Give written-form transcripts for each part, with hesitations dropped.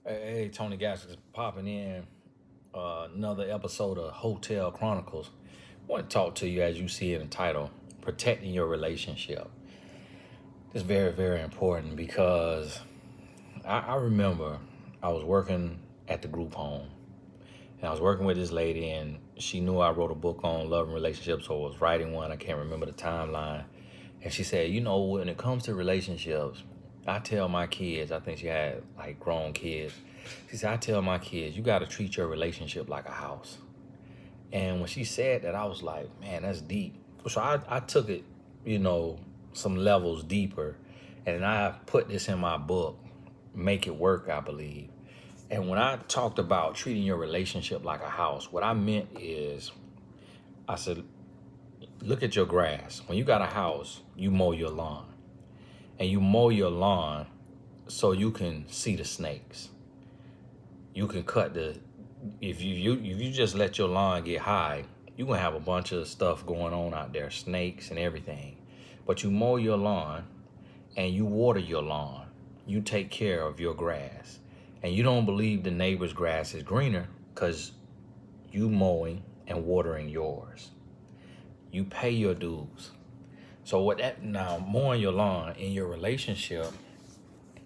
Hey, Tony Gaskins popping in another episode of Hotel Chronicles. I want to talk to you as you see in the title, protecting your relationship. It's very, very important because I remember I was working at the group home and I was working with this lady and she knew I wrote a book on love and relationships, so I was writing one. I can't remember the timeline. And she said, when it comes to relationships, I tell my kids, I think she had like grown kids. She said, I tell my kids, you got to treat your relationship like a house. And when she said that, I was like, man, that's deep. So I took it, you know, some levels deeper. And I put this in my book, Make It Work, I believe. And when I talked about treating your relationship like a house, what I meant is, I said, look at your grass. When you got a house, you mow your lawn. And you mow your lawn so you can see the snakes. You can cut the if you just let your lawn get high, you gonna have a bunch of stuff going on out there, snakes and everything. But you mow your lawn and you water your lawn. You take care of your grass. And you don't believe the neighbor's grass is greener because you mowing and watering yours. You pay your dues. So what that now mowing your lawn in your relationship,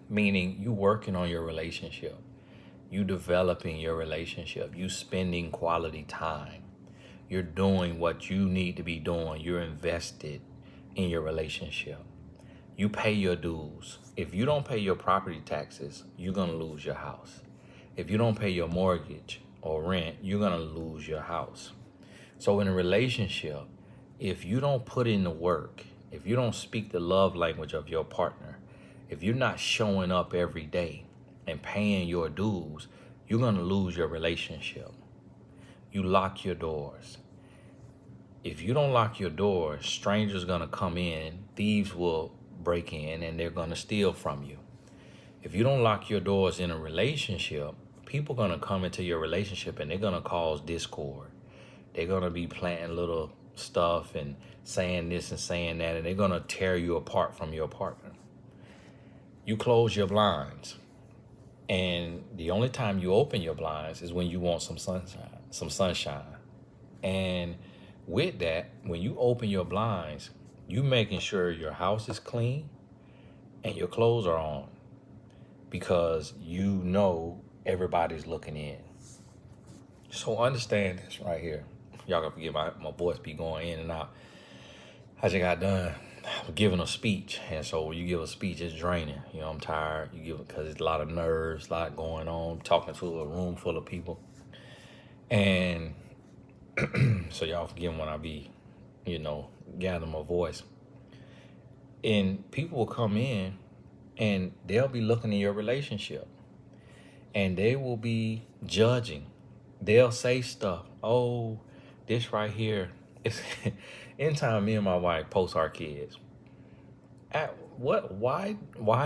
meaning you working on your relationship, you developing your relationship, you spending quality time, you're doing what you need to be doing, you're invested in your relationship. You pay your dues. If you don't pay your property taxes, you're gonna lose your house. If you don't pay your mortgage or rent, you're gonna lose your house. So in a relationship, if you don't put in the work, if you don't speak the love language of your partner, if you're not showing up every day and paying your dues, you're going to lose your relationship. You lock your doors. If you don't lock your doors, strangers going to come in, thieves will break in, and they're going to steal from you. If you don't lock your doors in a relationship, people are going to come into your relationship and they're going to cause discord. They're going to be planting little stuff and saying this and saying that, and they're going to tear you apart from your partner. You close your blinds, and the only time you open your blinds is when you want some sunshine. And with that, when you open your blinds, you making sure your house is clean and your clothes are on because you know everybody's looking in. So understand this right here. Y'all gotta forgive my voice be going in and out. I just got done giving a speech, and so when you give a speech, it's draining. I'm tired. You give it because it's a lot of nerves, a lot going on. Talking to a room full of people, and so y'all forgive when I be, gather my voice. And people will come in, and they'll be looking in your relationship, and they will be judging. They'll say stuff. Oh, this right here. It's anytime me and my wife post our kids. Why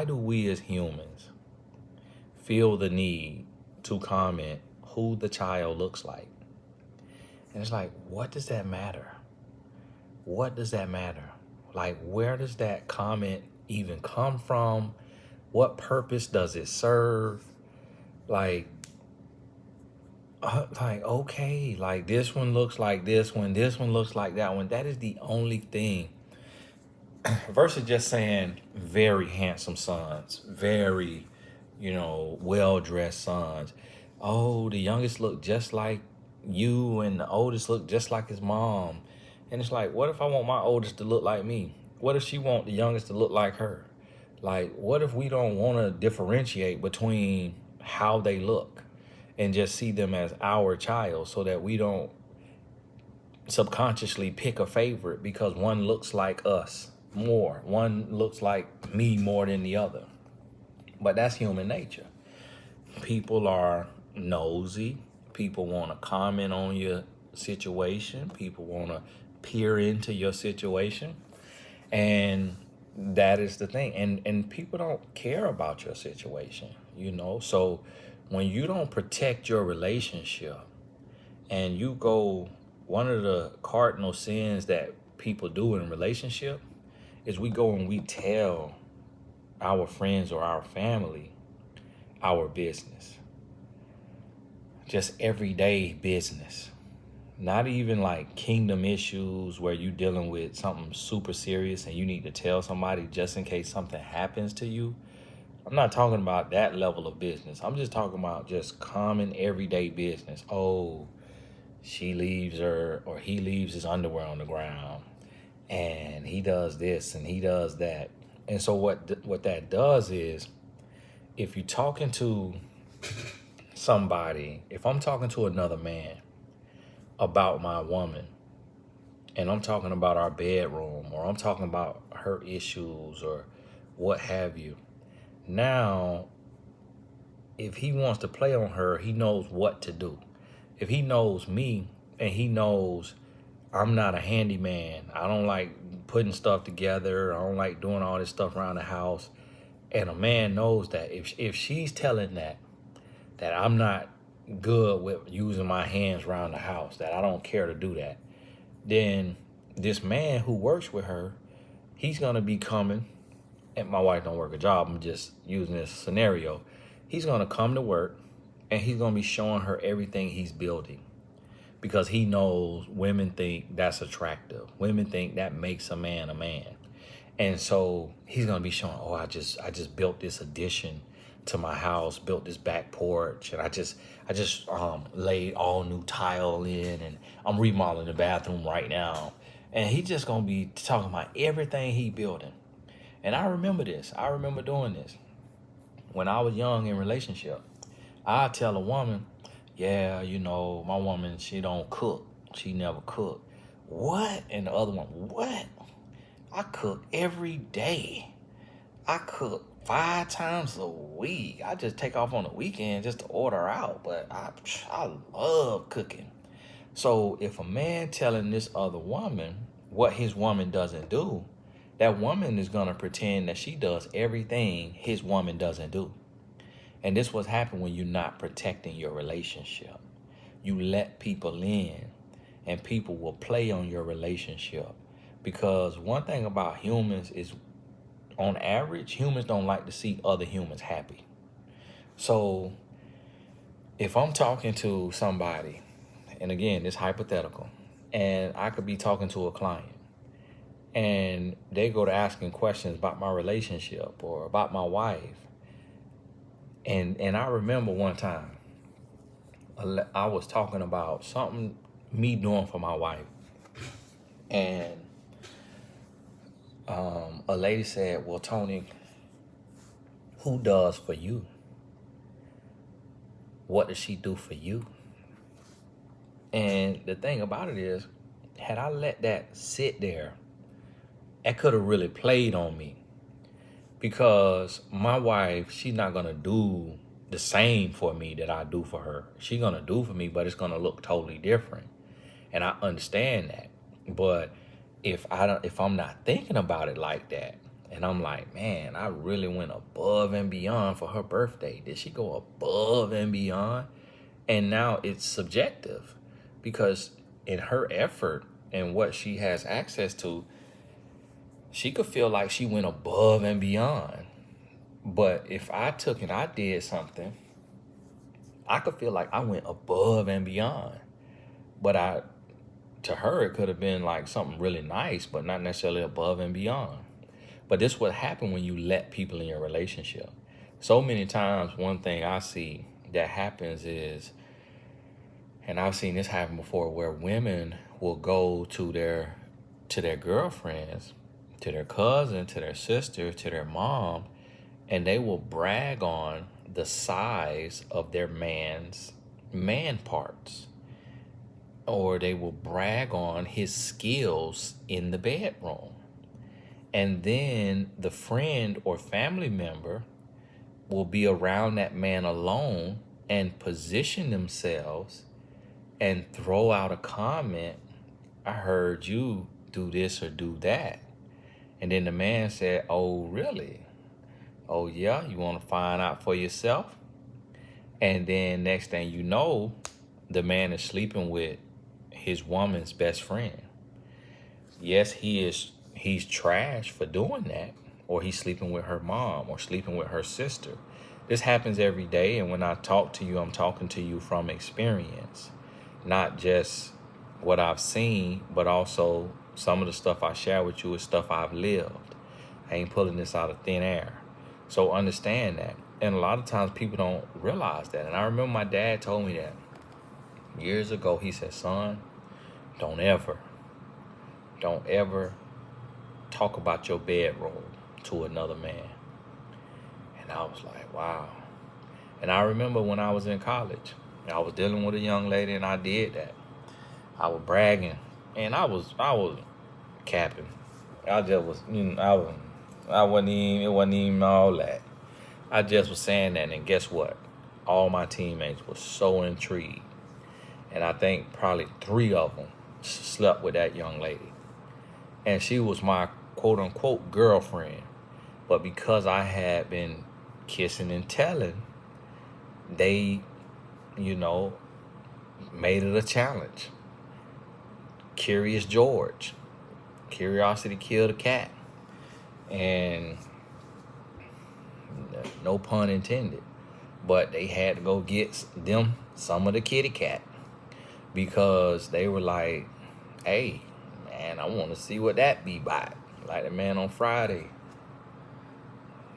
do we as humans feel the need to comment who the child looks like? And it's like, what does that matter? What does that matter? Like, where does that comment even come from? What purpose does it serve? Okay, like this one looks like this one looks like that one. That is the only thing. Versus just saying very handsome sons, very, well dressed sons. Oh, the youngest look just like you, and the oldest look just like his mom. And it's like, what if I want my oldest to look like me? What if she want the youngest to look like her? Like, what if we don't want to differentiate between how they look and just see them as our child so that we don't subconsciously pick a favorite because one looks like us more. One looks like me more than the other. But that's human nature. People are nosy. People want to comment on your situation. People want to peer into your situation. And that is the thing. And people don't care about your situation. So when you don't protect your relationship and you go, one of the cardinal sins that people do in a relationship is we go and we tell our friends or our family our business. Just everyday business. Not even like kingdom issues where you dealing with something super serious and you need to tell somebody just in case something happens to you. I'm not talking about that level of business. I'm just talking about just common everyday business. Oh, she leaves her or he leaves his underwear on the ground and he does this and he does that. And so what that does is, if you're talking to somebody, if I'm talking to another man about my woman and I'm talking about our bedroom or I'm talking about her issues or what have you, now if he wants to play on her, he knows what to do. If he knows me and he knows I'm not a handyman, I don't like putting stuff together, I don't like doing all this stuff around the house, and a man knows that if she's telling that I'm not good with using my hands around the house, that I don't care to do that, then this man who works with her, he's gonna be coming, and my wife don't work a job, I'm just using this scenario. He's gonna come to work and he's gonna be showing her everything he's building because he knows women think that's attractive. Women think that makes a man a man. And so he's gonna be showing, oh, I just built this addition to my house, built this back porch, and I just laid all new tile in, and I'm remodeling the bathroom right now. And he's just gonna be talking about everything he building. And I remember this. I remember doing this when I was young in relationship. I tell a woman, yeah, my woman, she don't cook. She never cook. What? And the other one, what? I cook every day. I cook 5 times a week. I just take off on the weekend just to order out. But I love cooking. So if a man telling this other woman what his woman doesn't do, that woman is going to pretend that she does everything his woman doesn't do. And this was happening when you're not protecting your relationship. You let people in and people will play on your relationship. Because one thing about humans is, on average, humans don't like to see other humans happy. So if I'm talking to somebody, and again, it's hypothetical, and I could be talking to a client, and they go to asking questions about my relationship or about my wife. And I remember one time, I was talking about something me doing for my wife. And a lady said, well, Tony, who does for you? What does she do for you? And the thing about it is, had I let that sit there, it could have really played on me. Because my wife, she's not going to do the same for me that I do for her. She's going to do for me, but it's going to look totally different. And I understand that. But if I'm not thinking about it like that, and I'm like, man, I really went above and beyond for her birthday. Did she go above and beyond? And now it's subjective, because in her effort and what she has access to, she could feel like she went above and beyond. But if I took and I did something, I could feel like I went above and beyond. But to her, it could have been like something really nice, but not necessarily above and beyond. But this is what happened when you let people in your relationship. So many times, one thing I see that happens is, and I've seen this happen before, where women will go to their girlfriends, to their cousin, to their sister, to their mom, and they will brag on the size of their man's man parts. Or they will brag on his skills in the bedroom. And then the friend or family member will be around that man alone and position themselves and throw out a comment, I heard you do this or do that. And then the man said, oh, really? Oh, yeah? You want to find out for yourself? And then next thing you know, the man is sleeping with his woman's best friend. Yes, he's trash for doing that, or he's sleeping with her mom or sleeping with her sister. This happens every day, and when I talk to you, I'm talking to you from experience, not just what I've seen, but also some of the stuff I share with you is stuff I've lived. I ain't pulling this out of thin air. So understand that. And a lot of times people don't realize that. And I remember my dad told me that years ago. He said, son, don't ever talk about your bedroom to another man. And I was like, wow. And I remember when I was in college, I was dealing with a young lady and I did that. I was bragging and I was capping. I just was, I wasn't even, it wasn't even all that. I just was saying that, and guess what? All my teammates were so intrigued. And I think probably 3 of them slept with that young lady. And she was my quote unquote girlfriend. But because I had been kissing and telling, they, made it a challenge. Curious George. Curiosity killed a cat. And no pun intended. But they had to go get them some of the kitty cat. Because they were like, hey, man, I want to see what that be by. Like the man on Friday.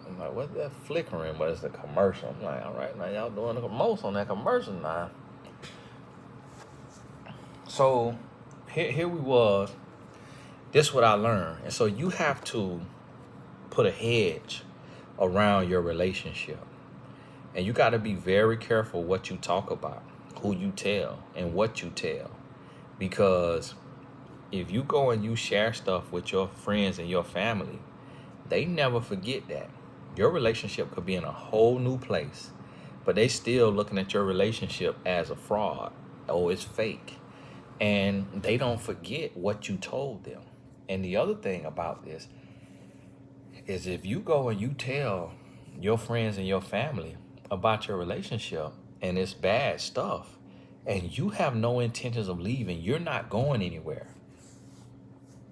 I'm like, what's that flickering? But it's the commercial. I'm like, all right, now y'all doing the most on that commercial now. So here we was. This is what I learned. And so you have to put a hedge around your relationship. And you got to be very careful what you talk about, who you tell, and what you tell. Because if you go and you share stuff with your friends and your family, they never forget that. Your relationship could be in a whole new place, but they still looking at your relationship as a fraud. Oh, it's fake. And they don't forget what you told them. And the other thing about this is if you go and you tell your friends and your family about your relationship and it's bad stuff, and you have no intentions of leaving, you're not going anywhere,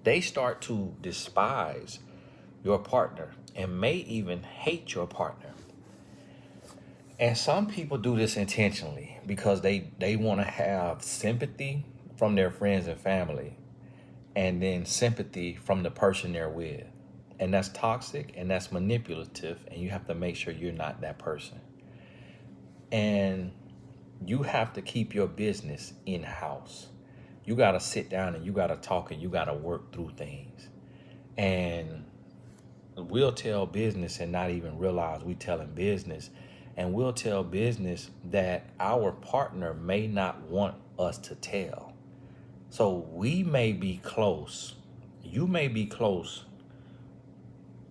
they start to despise your partner and may even hate your partner. And some people do this intentionally because they want to have sympathy from their friends and family and then sympathy from the person they're with. And that's toxic and that's manipulative, and you have to make sure you're not that person. And you have to keep your business in-house. You got to sit down and you got to talk and you got to work through things. And we'll tell business and not even realize we telling business. And we'll tell business that our partner may not want us to tell. So we may be close. You may be close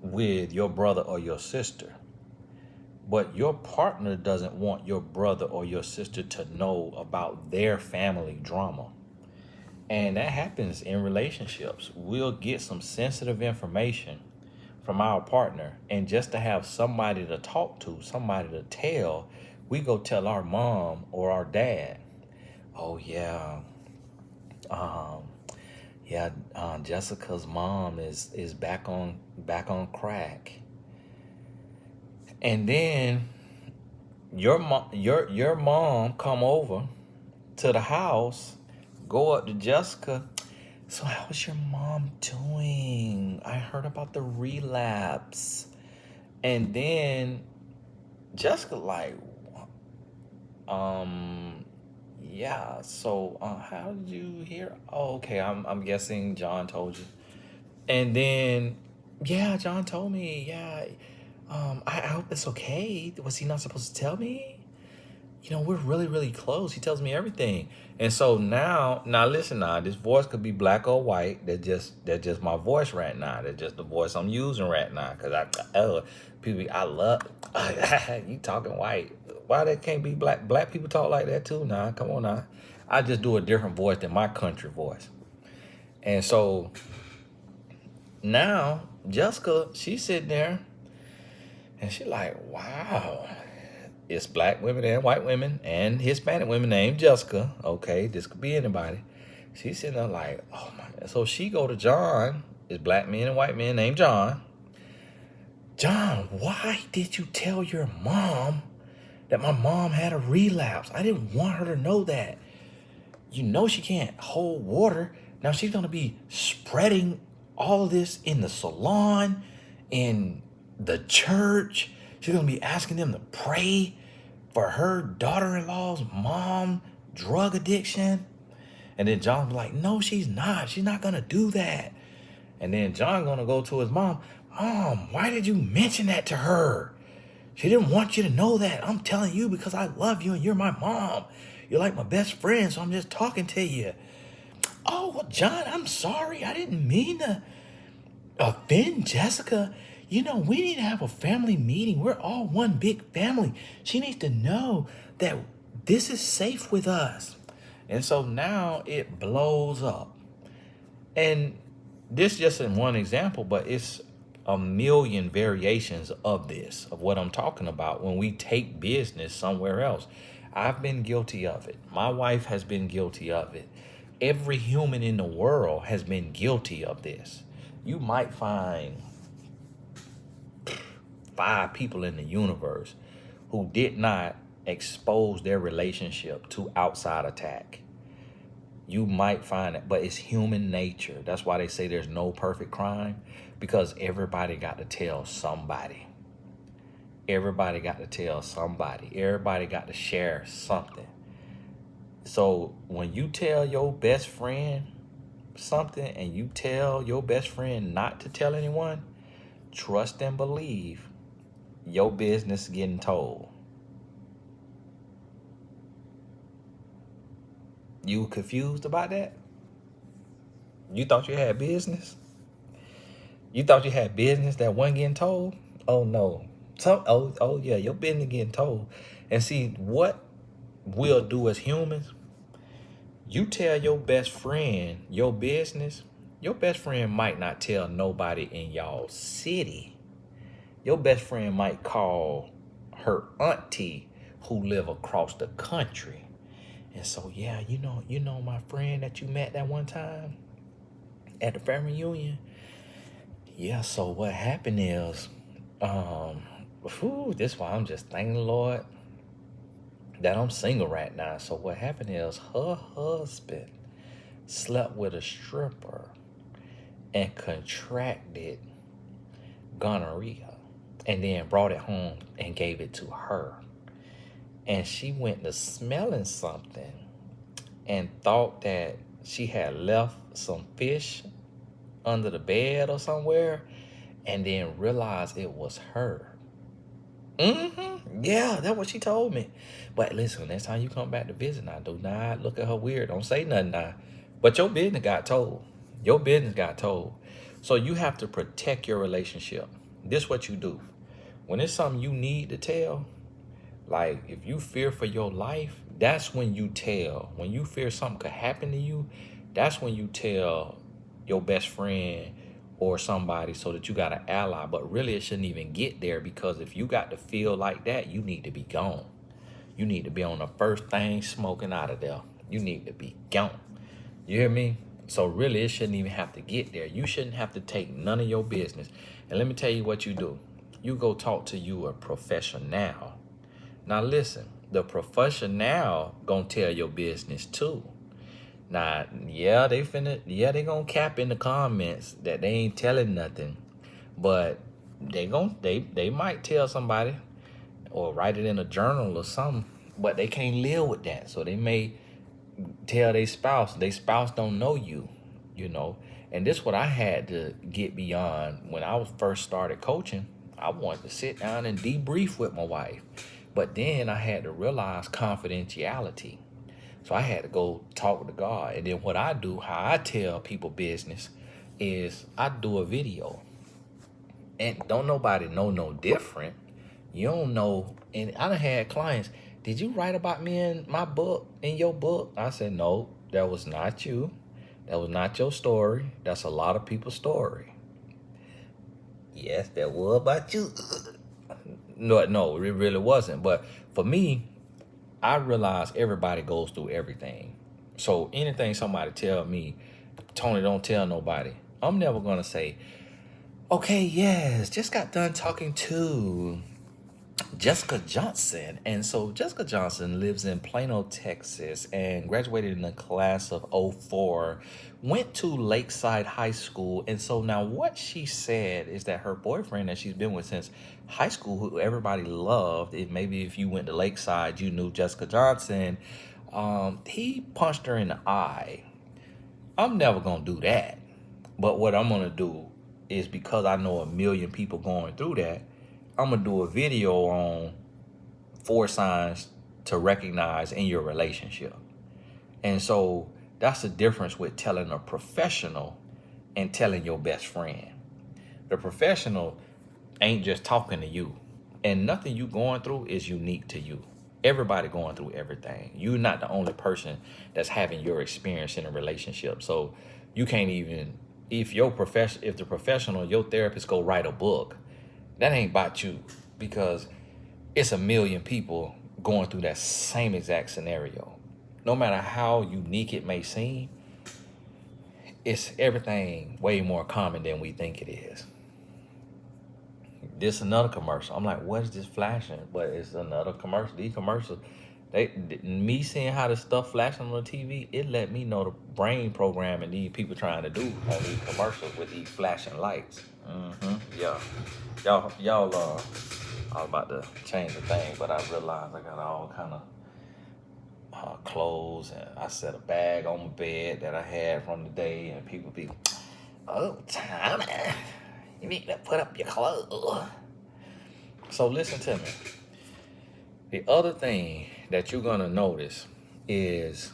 with your brother or your sister, but your partner doesn't want your brother or your sister to know about their family drama. And that happens in relationships. We'll get some sensitive information from our partner, and just to have somebody to talk to, somebody to tell, we go tell our mom or our dad, oh yeah, Jessica's mom is back on crack. And then your mom come over to the house, go up to Jessica. So how's your mom doing? I heard about the relapse. And then Jessica like, yeah, so how did you hear? Oh, okay, I'm guessing John told you. And then, yeah, John told me, yeah. I hope it's okay. Was he not supposed to tell me? We're really, really close. He tells me everything. And so now listen now, this voice could be black or white. That's just my voice right now. That's just the voice I'm using right now. Cause I love, you talking white. Why that can't be black? Black people talk like that too now. Come on now. I just do a different voice than my country voice. And so now Jessica, she's sitting there and she like, wow. It's black women and white women and Hispanic women named Jessica. Okay, this could be anybody. She's sitting there like, oh my God. So she go to John. It's black men and white men named John. John, why did you tell your mom that my mom had a relapse? I didn't want her to know that. You know she can't hold water. Now she's going to be spreading all of this in the salon, in the church. She's going to be asking them to pray for her daughter-in-law's mom drug addiction. And then John's like, no, she's not. She's not going to do that. And then John going to go to his mom. Mom, why did you mention that to her? She didn't want you to know that. I'm telling you because I love you and you're my mom. You're like my best friend, so I'm just talking to you. Oh, well, John, I'm sorry. I didn't mean to offend Jessica. You know, we need to have a family meeting. We're all one big family. She needs to know that this is safe with us. And so now it blows up. And this just in one example, but it's a million variations of this, of what I'm talking about when we take business somewhere else. I've been guilty of it. My wife has been guilty of it. Every human in the world has been guilty of this. You might find 5 people in the universe who did not expose their relationship to outside attack. You might find it, but it's human nature. That's why they say there's no perfect crime, because everybody got to tell somebody. Everybody got to tell somebody. Everybody got to share something. So when you tell your best friend something and you tell your best friend not to tell anyone, trust and believe your business getting told. You confused about that? You thought you had business? You thought you had business that wasn't getting told? Oh no. Oh yeah, your business getting told. And see, what we'll do as humans, you tell your best friend your business, your best friend might not tell nobody in y'all city. Your best friend might call her auntie who live across the country. And so, yeah, you know my friend that you met that one time at the family reunion? Yeah, so what happened is, this is why I'm just thanking the Lord that I'm single right now. So what happened is her husband slept with a stripper and contracted gonorrhea and then brought it home and gave it to her. And she went to smelling something and thought that she had left some fish under the bed or somewhere, and then realized it was her. Yeah, that's what she told me. But listen, next time you come back to visit, now do not look at her weird. Don't say nothing now. But your business got told. Your business got told. So you have to protect your relationship. This is what you do. When it's something you need to tell, like if you fear for your life, that's when you tell. When you fear something could happen to you, that's when you tell your best friend or somebody so that you got an ally. But really it shouldn't even get there, because if you got to feel like that, you need to be gone. You need to be on the first thing smoking out of there. You need to be gone. You hear me? So really it shouldn't even have to get there. You shouldn't have to take none of your business. And let me tell you what you do. You go talk to you a professional. Now listen, the professional gonna tell your business too. Now, they gonna cap in the comments that they ain't telling nothing, but they might tell somebody or write it in a journal or something, but they can't live with that. So they may tell their spouse. Their spouse don't know you, And this is what I had to get beyond when I was first started coaching. I wanted to sit down and debrief with my wife. But then I had to realize confidentiality. So I had to go talk to God. And then what I do, how I tell people business, is I do a video. And don't nobody know no different. You don't know. And I done had clients, did you write about me in my book, in your book? I said, no, that was not you. That was not your story. That's a lot of people's story. Yes, that was about you. No, it really wasn't. But for me, I realize everybody goes through everything. So anything somebody tell me, Tony, don't tell nobody, I'm never going to say, Okay, yes, just got done talking to Jessica Johnson. And so Jessica Johnson lives in Plano, Texas, and graduated in the class of '04, went to Lakeside High School. And so now what she said is that her boyfriend that she's been with since high school, who everybody loved, if maybe if you went to Lakeside, you knew Jessica Johnson, he punched her in the eye. I'm never gonna do that. But what I'm gonna do is, because I know a million people going through that, I'm gonna do a video on 4 signs to recognize in your relationship. And so that's the difference with telling a professional and telling your best friend. The professional ain't just talking to you, and nothing you going through is unique to you. Everybody going through everything. You're not the only person that's having your experience in a relationship. So you can't even, if the professional, your therapist go write a book, that ain't about you, because it's a million people going through that same exact scenario. No matter how unique it may seem, it's everything way more common than we think it is. This another commercial. I'm like, what is this flashing? But it's another commercial. These commercials, me seeing how this stuff flashing on the TV, it let me know the brain programming these people trying to do on these commercials with these flashing lights. Yeah, y'all. I was about to change the thing, but I realized I got all kind of clothes, and I set a bag on my bed that I had from the day, and people be, oh, Tommy, you need to put up your clothes. So listen to me. The other thing that you're gonna notice is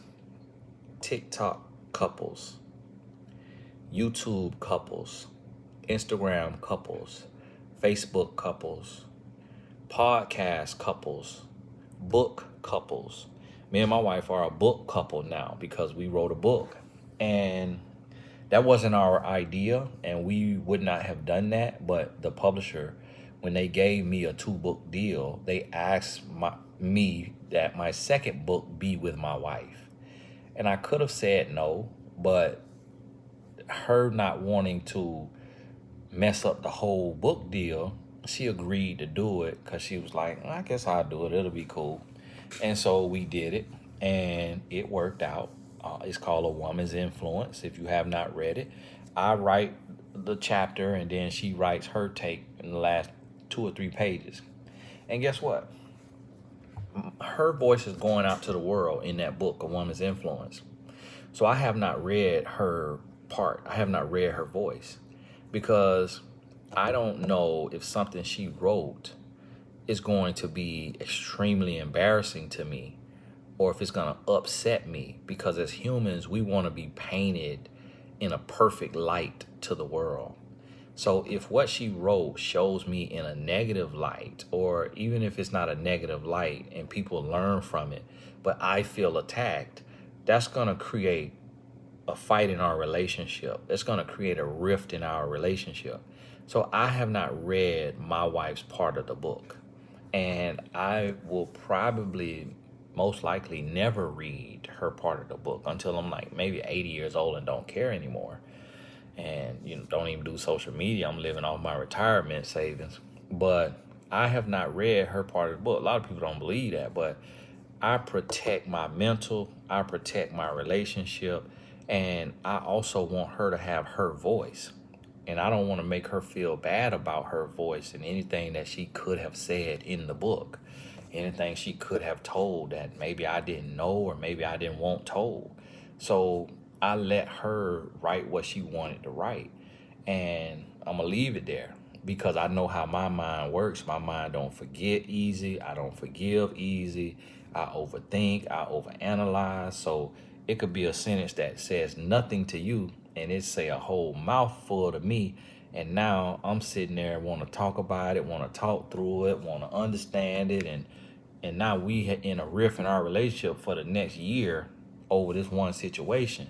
TikTok couples, YouTube couples, Instagram couples, Facebook couples, podcast couples, book couples. Me and my wife are a book couple now because we wrote a book. And that wasn't our idea, and we would not have done that. But the publisher, when they gave me a 2-book deal, they asked me that my second book be with my wife. And I could have said no, but her not wanting to mess up the whole book deal, she agreed to do it because she was like, I guess I'll do it. It'll be cool. And so we did it, and it worked out. It's called A Woman's Influence. If you have not read it, I write the chapter, and then she writes her take in the last 2 or 3 pages. And guess what? Her voice is going out to the world in that book, A Woman's Influence. So I have not read her part. I have not read her voice, because I don't know if something she wrote is going to be extremely embarrassing to me, or if it's going to upset me, because as humans, we want to be painted in a perfect light to the world. So if what she wrote shows me in a negative light, or even if it's not a negative light and people learn from it, but I feel attacked, that's going to create a fight in our relationship. It's going to create a rift in our relationship. So I have not read my wife's part of the book. And I will probably, most likely, never read her part of the book until I'm like maybe 80 years old and don't care anymore. And don't even do social media. I'm living off my retirement savings. But I have not read her part of the book. A lot of people don't believe that, but I protect my mental, I protect my relationship, and I also want her to have her voice. And I don't want to make her feel bad about her voice and anything that she could have said in the book, anything she could have told that maybe I didn't know or maybe I didn't want told. So I let her write what she wanted to write, and I'm gonna leave it there because I know how my mind works. My mind don't forget easy. I don't forgive easy. I overthink. I overanalyze. So it could be a sentence that says nothing to you, and it say a whole mouthful to me. And now I'm sitting there, want to talk about it, want to talk through it, want to understand it, and now we in a rift in our relationship for the next year over this one situation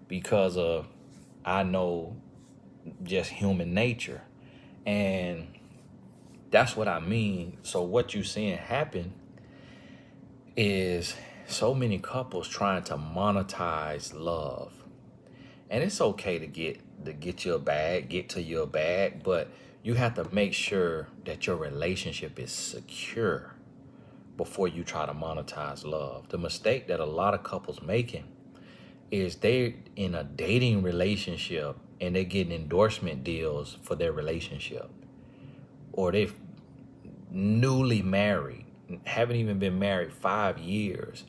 because of, I know, just human nature. And that's what I mean. So what you seeing happen is so many couples trying to monetize love. And it's okay to get to get your bag, get to your bag, but you have to make sure that your relationship is secure before you try to monetize love. The mistake that a lot of couples making is they in a dating relationship and they're getting endorsement deals for their relationship, or they newly married, haven't even been married 5 years,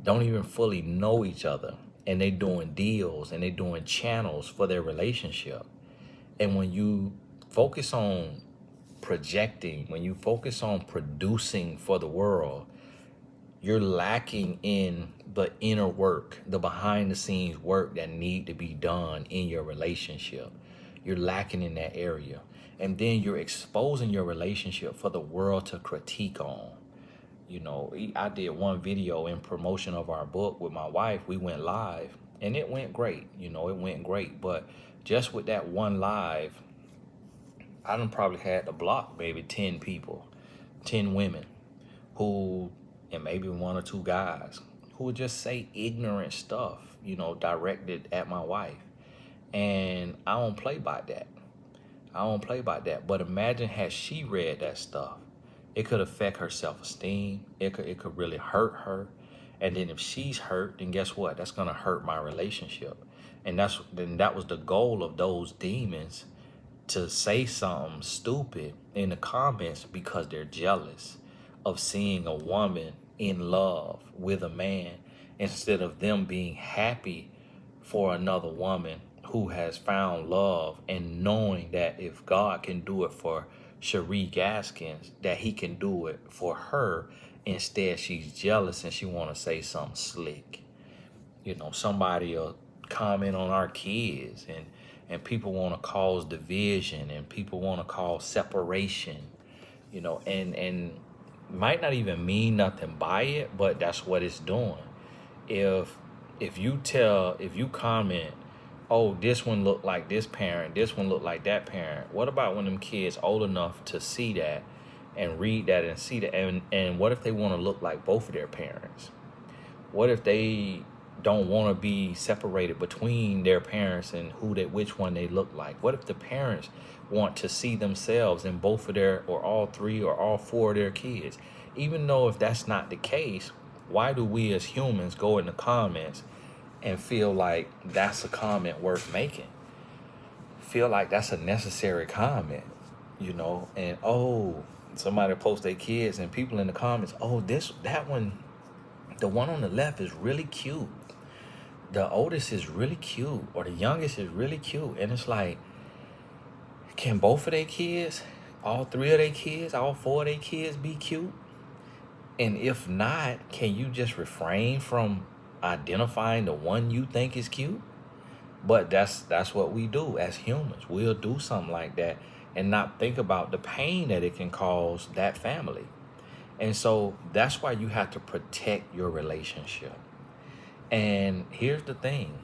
don't even fully know each other, and they doing deals and they doing channels for their relationship. And when you focus on projecting, when you focus on producing for the world, you're lacking in the inner work, the behind the scenes work that need to be done in your relationship. You're lacking in that area. And then you're exposing your relationship for the world to critique on. You know, I did one video in promotion of our book with my wife. We went live and it went great. You know, it went great. But just with that one live, I done probably had to block maybe 10 people, 10 women who, and maybe one or two guys who would just say ignorant stuff, you know, directed at my wife. And I don't play by that. I don't play by that. But imagine had she read that stuff. It could affect her self-esteem. It could really hurt her. And then if she's hurt, then guess what? That's gonna hurt my relationship. And that was the goal of those demons, to say something stupid in the comments because they're jealous of seeing a woman in love with a man, instead of them being happy for another woman who has found love, and knowing that if God can do it for Cherie Gaskins, that he can do it for her. Instead, she's jealous and she want to say something slick. You know, somebody will comment on our kids, and people want to cause division, and people want to cause separation, you know, and might not even mean nothing by it, but that's what it's doing. If you comment, oh, this one looked like this parent, this one looked like that parent. What about when them kids old enough to see that and read that and see that, and what if they want to look like both of their parents? What if they don't want to be separated between their parents and which one they look like? What if the parents want to see themselves in both of their, or all three or all four of their kids? Even though if that's not the case, why do we as humans go in the comments and feel like that's a comment worth making? Feel like that's a necessary comment, you know? And oh, somebody post their kids and people in the comments, oh, that one, the one on the left is really cute. The oldest is really cute, or the youngest is really cute. And it's like, can both of their kids, all three of their kids, all four of their kids be cute? And if not, can you just refrain from identifying the one you think is cute? But that's what we do as humans. We'll do something like that and not think about the pain that it can cause that family. And so that's why you have to protect your relationship. And here's the thing.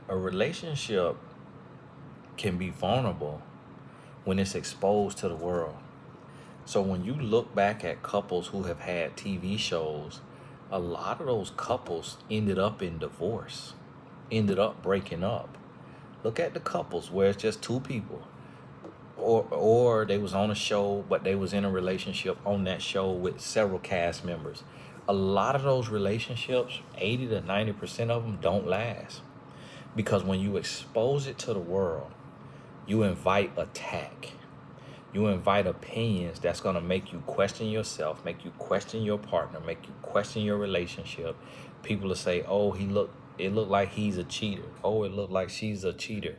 A relationship can be vulnerable when it's exposed to the world. So when you look back at couples who have had TV shows, a lot of those couples ended up in divorce, ended up breaking up. Look at the couples where it's just two people, or they was on a show, but they was in a relationship on that show with several cast members. A lot of those relationships, 80 to 90% of them don't last, because when you expose it to the world, you invite attack. You invite opinions that's going to make you question yourself, make you question your partner, make you question your relationship. People will say, oh, it looked like he's a cheater. Oh, it looked like she's a cheater.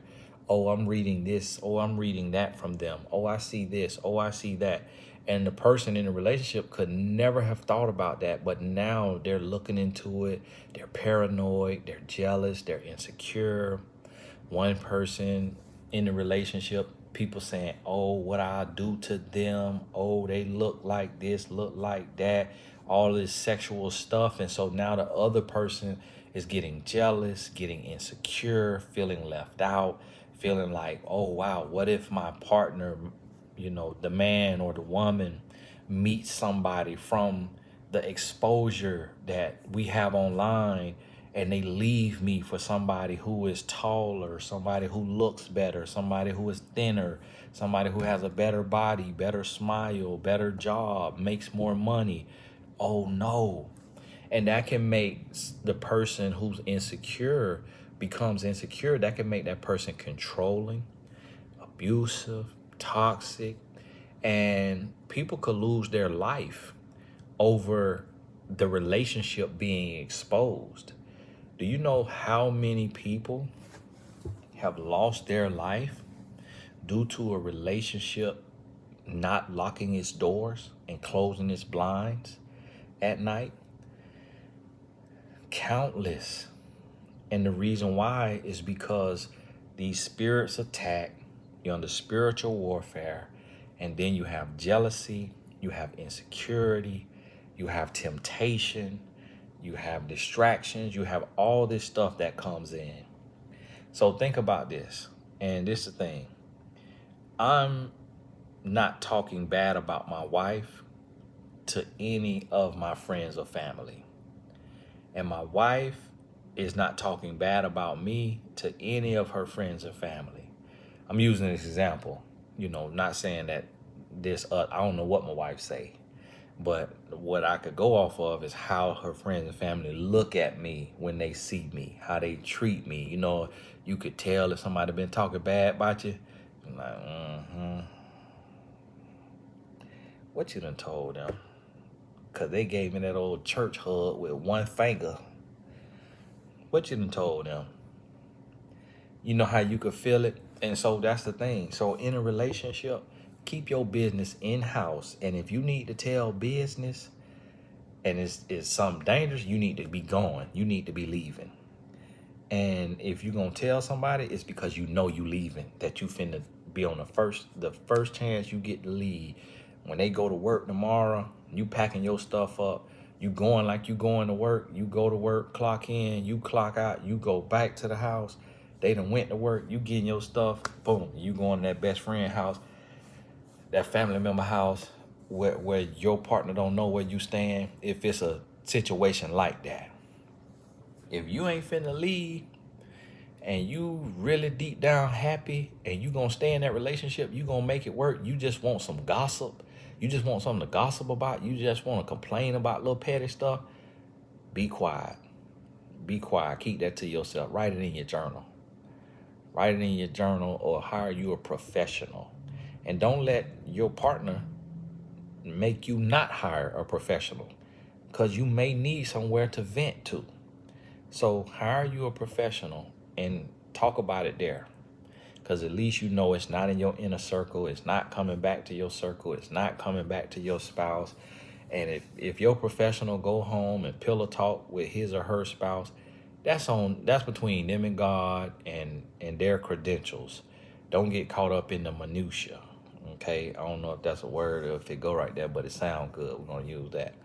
Oh, I'm reading this. Oh, I'm reading that from them. Oh, I see this. Oh, I see that. And the person in the relationship could never have thought about that. But now they're looking into it. They're paranoid. They're jealous. They're insecure. One person in the relationship, people saying, oh, what I do to them. Oh, they look like this, look like that. All this sexual stuff. And so now the other person is getting jealous, getting insecure, feeling left out, feeling like, oh, wow, what if my partner, you know, the man or the woman meets somebody from the exposure that we have online, and they leave me for somebody who is taller, somebody who looks better, somebody who is thinner, somebody who has a better body, better smile, better job, makes more money. Oh no. And that can make the person who's insecure becomes insecure. That can make that person controlling, abusive, toxic, and people could lose their life over the relationship being exposed. Do you know how many people have lost their life due to a relationship not locking its doors and closing its blinds at night? Countless. And the reason why is because these spirits attack, you're under spiritual warfare, and then you have jealousy, you have insecurity, you have temptation, you have distractions, you have all this stuff that comes in. So think about this, and this is the thing. I'm not talking bad about my wife to any of my friends or family. And my wife is not talking bad about me to any of her friends or family. I'm using this example, not saying that I don't know what my wife say, but what I could go off of is how her friends and family look at me when they see me, how they treat me. You could tell if somebody been talking bad about you. I'm like, what you done told them? Because they gave me that old church hug with one finger. What you done told them? You know how you could feel it? And so that's the thing. So in a relationship, keep your business in-house. And if you need to tell business and it's something dangerous, you need to be going. You need to be leaving. And if you're going to tell somebody, it's because you know you leaving, that you finna be on the first chance you get to leave. When they go to work tomorrow, you packing your stuff up. You going like you going to work. You go to work, clock in, you clock out, you go back to the house. They done went to work, you getting your stuff, boom, you going to that best friend house, that family member house, where your partner don't know where you stand, if it's a situation like that. If you ain't finna leave and you really deep down happy and you gonna stay in that relationship, you gonna make it work, you just want some gossip, you just want something to gossip about, you just want to complain about little petty stuff, be quiet. Be quiet. Keep that to yourself. Write it in your journal. Write it in your journal or hire you a professional. And don't let your partner make you not hire a professional, because you may need somewhere to vent to. So hire you a professional and talk about it there. Because at least you know it's not in your inner circle. It's not coming back to your circle. It's not coming back to your spouse. And if your professional go home and pillow talk with his or her spouse, that's between them and God and their credentials. Don't get caught up in the minutia. Okay, I don't know if that's a word or if it go right there, but it sounds good. We're gonna use that.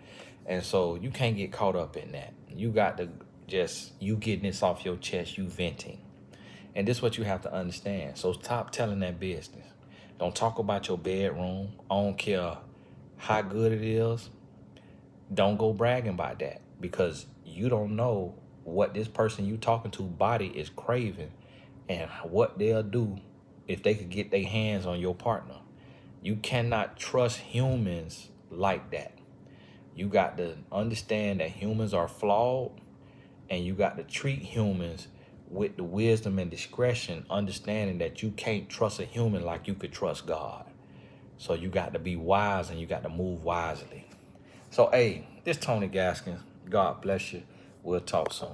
And so you can't get caught up in that. You got to you getting this off your chest, you venting. And this is what you have to understand. So stop telling that business. Don't talk about your bedroom. I don't care how good it is. Don't go bragging about that, because you don't know what this person you talking to body is craving and what they'll do if they could get their hands on your partner. You cannot trust humans like that. You got to understand that humans are flawed, and you got to treat humans with the wisdom and discretion, understanding that you can't trust a human like you could trust God. So you got to be wise and you got to move wisely. So, hey, this Tony Gaskins. God bless you. We'll talk soon.